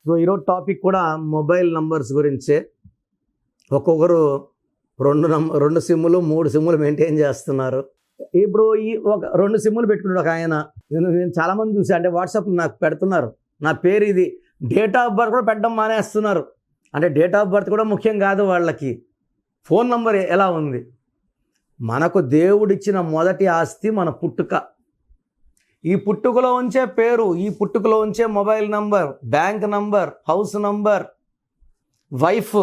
So ఈరోజు topic కూడా mobile numbers గురించే. ఒక్కొక్కరు రెండు సిమ్ములు 3 సిమ్ములు మెయింటైన్ చేస్తున్నారు. ఇప్పుడు ఈ ఒక 2 సిమ్ములు పెట్టుకున్నాడు ఒక ఆయన. నేను చాలామంది చూసి అంటే వాట్సాప్లో నాకు పెడుతున్నారు, నా పేరు ఇది, డేట్ ఆఫ్ బర్త్ కూడా పెట్టడం మానేస్తున్నారు. అంటే డేట్ ఆఫ్ బర్త్ కూడా ముఖ్యం కాదు వాళ్ళకి, ఫోన్ నంబర్ ఎలా ఉంది. మనకు దేవుడిచ్చిన మొదటి ఆస్తి మన పుట్టుక. ఈ పుట్టుకలో ఉంచే పేరు, ఈ పుట్టుకలో ఉంచే mobile number, bank number, house number, wife,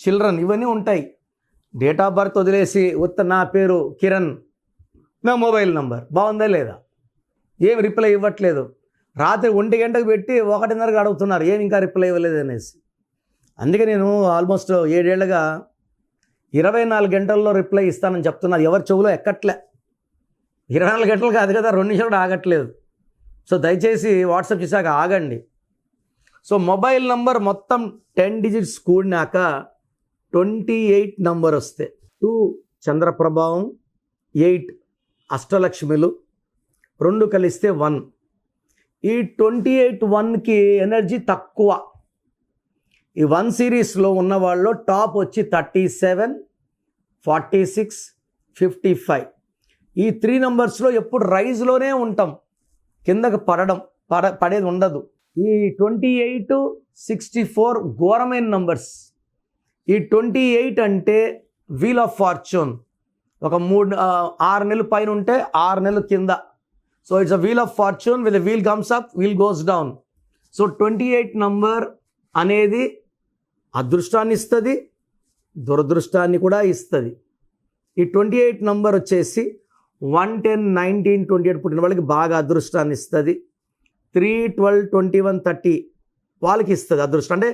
children ఇవన్నీ ఉంటాయి. డేట్ ఆఫ్ బర్త్ వదిలేసి నా పేరు కిరణ్, నా మొబైల్ నంబర్ బాగుందా లేదా, ఏం రిప్లై ఇవ్వట్లేదు. రాత్రి 1 గంటకు పెట్టి 1:30కి అడుగుతున్నారు ఏం ఇంకా రిప్లై ఇవ్వలేదు అనేసి. అందుకే నేను ఆల్మోస్ట్ 7 ఏళ్ళుగా 24 గంటల్లో రిప్లై ఇస్తానని చెప్తున్నారు. ఎవరి చెవులో ఎక్కట్లే. 24 గంటలు కాదు కదా, 2 నిమిషాలు కూడా ఆగట్లేదు. సో దయచేసి వాట్సాప్ చేశాక ఆగండి. సో మొబైల్ నంబర్ మొత్తం 10 డిజిట్స్ కూడినాక 28 నంబర్ వస్తే 2 చంద్రప్రభావం, 8 అష్టలక్ష్మిలు, 2 కలిస్తే 1. ఈ 28 1కి ఎనర్జీ తక్కువ. ఈ 1 సిరీస్లో ఉన్న వాళ్ళు టాప్ వచ్చి 37, 46, 55. ఈ 3 నంబర్స్లో ఎప్పుడు రైజ్లోనే ఉంటాం, కిందకు పడేది ఉండదు. ఈ 28, 64 ఘోరమైన నంబర్స్. ఈ 28 అంటే వీల్ ఆఫ్ ఫార్చ్యూన్. ఒక 6 నెలలు పైన ఉంటే 6 నెలలు కింద. So it's a wheel of fortune, with wheel comes up, wheel goes down. So 28 number అనేది అదృష్టాన్ని ఇస్తుంది, దురదృష్టాన్ని కూడా ఇస్తుంది. ఈ 28 నంబర్ వచ్చేసి 1, 10, 19, 28 పుట్టిన వాళ్ళకి బాగా అదృష్టాన్ని ఇస్తుంది. 3, 12, 21, 30 వాళ్ళకి ఇస్తుంది అదృష్టం. అంటే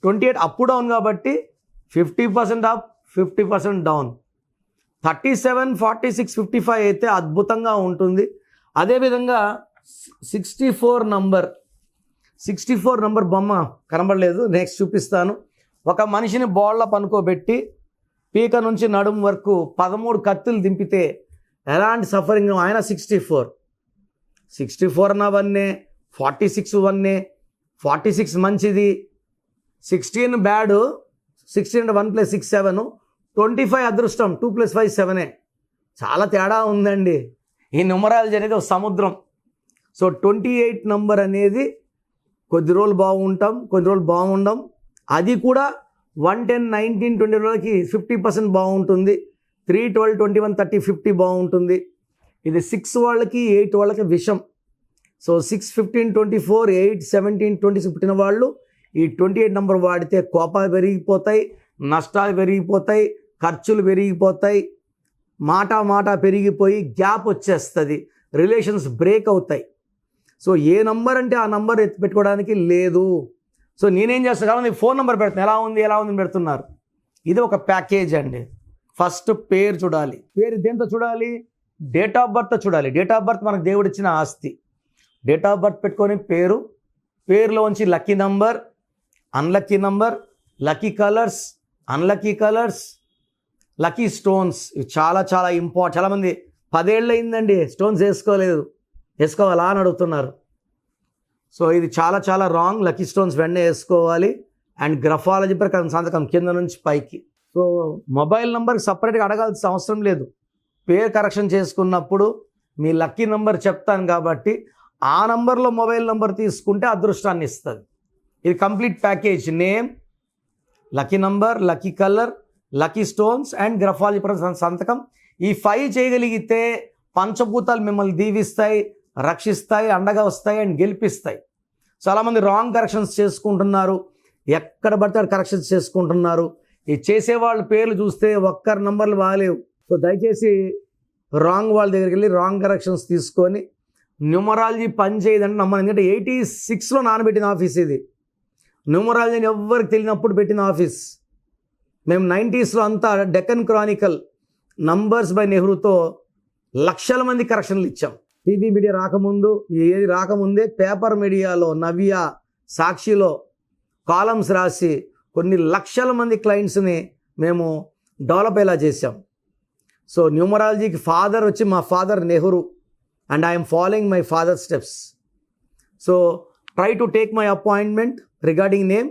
28 అప్ డౌన్ కాబట్టి 50% అప్, 50% డౌన్. 37, 46, 55 అయితే అద్భుతంగా ఉంటుంది. అదేవిధంగా 64 నంబర్ బొమ్మ కనబడలేదు, నెక్స్ట్ చూపిస్తాను. ఒక మనిషిని బోళ్ళ పనుకోబెట్టి పీక నుంచి నడుం వరకు 13 కత్తులు దింపితే ఎలాంటి సఫరింగ్. ఆయన 64 అన్న 1, 46 1, 46 మంచిది, 16 బ్యాడ్, 16 అంటే 1 + 6 7, 25 అదృష్టం, 2 + 5 7. చాలా తేడా ఉందండి. ఈ న్యూమరాలజీ అనేది ఒక సముద్రం. సో 28 నంబర్ అనేది కొద్ది రోజులు బాగుంటాం, కొద్ది రోజులు బాగుండం. అది కూడా 1, 10, 19, 20 రోజులకి 50% బాగుంటుంది. 3, 12, 21, 30, 50 బాగుంటుంది. ఇది 6 వాళ్ళకి 8 వాళ్ళకి విషం. సో 6, 15, 24, 8, 17, 26 పుట్టిన వాళ్ళు ఈ 28 నంబర్ వాడితే కోపాలు పెరిగిపోతాయి, నష్టాలు పెరిగిపోతాయి, ఖర్చులు పెరిగిపోతాయి, మాట పెరిగిపోయి గ్యాప్ వచ్చేస్తుంది, రిలేషన్స్ బ్రేక్ అవుతాయి. సో ఏ నంబర్ అంటే ఆ నంబర్ ఎత్తి పెట్టుకోవడానికి లేదు. సో నేనేం చేస్తాను కాబట్టి ఫోన్ నెంబర్ పెడుతున్నాను, ఎలా ఉంది పెడుతున్నారు. ఇది ఒక ప్యాకేజ్ అండి. ఫస్ట్ పేరు చూడాలి. పేరు దేంతో చూడాలి? డేట్ ఆఫ్ బర్త్ చూడాలి. డేట్ ఆఫ్ బర్త్ మనకు దేవుడిచ్చిన ఆస్తి. డేట్ ఆఫ్ బర్త్ పెట్టుకొని పేరులోంచి lucky number, unlucky number, lucky colours, unlucky colours, lucky stones. ఇవి చాలా చాలా ఇంపార్టెంట్. చాలామంది 10 ఏళ్ళు అయిందండి స్టోన్స్ వేసుకోవాలా అని అడుగుతున్నారు. సో ఇది చాలా చాలా రాంగ్. లక్కీ స్టోన్స్ వెంటనే వేసుకోవాలి. అండ్ గ్రఫాలజీ ప్రకారం సంతకం కింద నుంచి పైకి. సో మొబైల్ నెంబర్కి సపరేట్గా అడగాల్సిన అవసరం లేదు. పేరు కరెక్షన్ చేసుకున్నప్పుడు మీ లక్కీ నెంబర్ చెప్తాను కాబట్టి ఆ నంబర్లో మొబైల్ నెంబర్ తీసుకుంటే అదృష్టాన్ని ఇస్తుంది. ఇది complete package. Name, lucky number, lucky colour, lucky stones and graphology ప్రకారం సంతకం. ఈ 5 చేయగలిగితే పంచభూతాలు మిమ్మల్ని దీవిస్తాయి, రక్షిస్తాయి, అండగా వస్తాయి అండ్ గెలిపిస్తాయి. చాలామంది రాంగ్ కరెక్షన్స్ చేసుకుంటున్నారు, ఎక్కడ పడితే కరెక్షన్స్ చేసుకుంటున్నారు. ఈ చేసేవాళ్ళ పేర్లు చూస్తే ఒక్కరి నంబర్లు బాగాలేవు. సో దయచేసి రాంగ్ వాళ్ళ దగ్గరికి వెళ్ళి రాంగ్ కరెక్షన్స్ తీసుకొని న్యూమరాలజీ పని చేయదంటే నమ్మను. ఎందుకంటే 86లో నానబెట్టిన ఆఫీస్ ఇది. న్యూమరాలజీని ఎవ్వరికి తెలియనప్పుడు పెట్టిన ఆఫీస్. మేము 90sలో అంతా డెక్కన్ క్రానికల్, నంబర్స్ బై నెహ్రూతో లక్షల మంది కరెక్షన్లు ఇచ్చాం. టీవీ మీడియా రాకముందే పేపర్ మీడియాలో, నవ్య, సాక్షిలో కాలమ్స్ రాసి కొన్ని లక్షల మంది క్లయింట్స్ని మేము డెవలప్ అయ్యేలా చేశాం. సో న్యూమరాలజీకి ఫాదర్ వచ్చి మా father Nehru and I'm following my father steps. So try to take my appointment regarding name.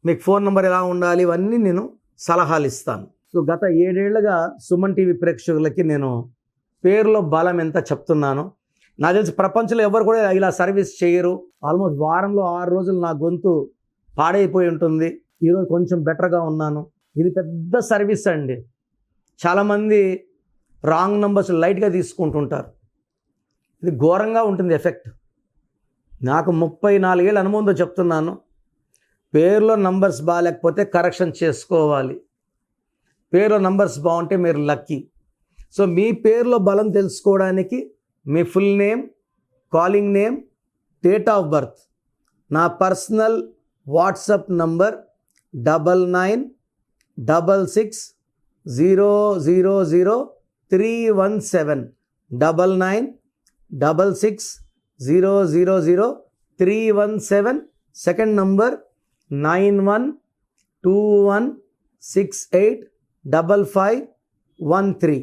మీకు ఫోన్ నెంబర్ ఎలా ఉండాలి ఇవన్నీ నేను సలహాలు ఇస్తాను. సో గత 7 ఏళ్లుగా సుమన్ టీవీ ప్రేక్షకులకి నేను పేరులో బలం ఎంత చెప్తున్నాను. నాకు తెలిసి ప్రపంచంలో ఎవరు కూడా ఇలా సర్వీస్ చేయరు. ఆల్మోస్ట్ వారంలో 6 రోజులు నా గొంతు పాడైపోయి ఉంటుంది. ఈరోజు కొంచెం బెటర్గా ఉన్నాను. ఇది పెద్ద సర్వీస్ అండి. చాలామంది రాంగ్ నంబర్స్ లైట్గా తీసుకుంటుంటారు. ఇది ఘోరంగా ఉంటుంది ఎఫెక్ట్. నాకు 34 ఏళ్ళ అనుభవంతో చెప్తున్నాను. పేరులో నంబర్స్ బాగాలేకపోతే కరెక్షన్ చేసుకోవాలి. పేరులో నంబర్స్ బాగుంటే మీరు లక్కీ. సో మీ పేరులో బలం తెలుసుకోవడానికి మీ full name, calling name, date of birth, నా personal WhatsApp number 9966000317 9966000317. Second number 9121685513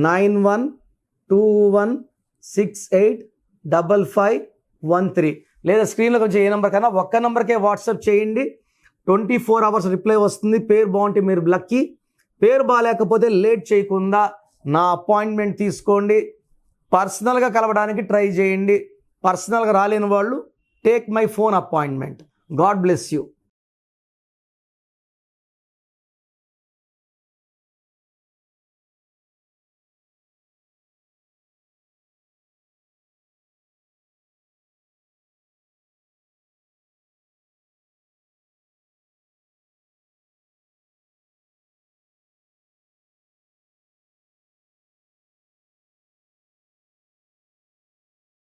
9121685513. లేదా స్క్రీన్లో కొంచెం ఏ నెంబర్ కన్నా ఒక్క నెంబర్కే వాట్సాప్ చేయండి. 24 hours రిప్లై వస్తుంది. పేరు బాగుంటే మీరు లక్కీ. పేరు బాగాలేకపోతే లేట్ చేయకుండా నా అపాయింట్మెంట్ తీసుకోండి. పర్సనల్గా కలవడానికి ట్రై చేయండి. పర్సనల్గా రాలేని వాళ్ళు take my phone appointment. God bless you.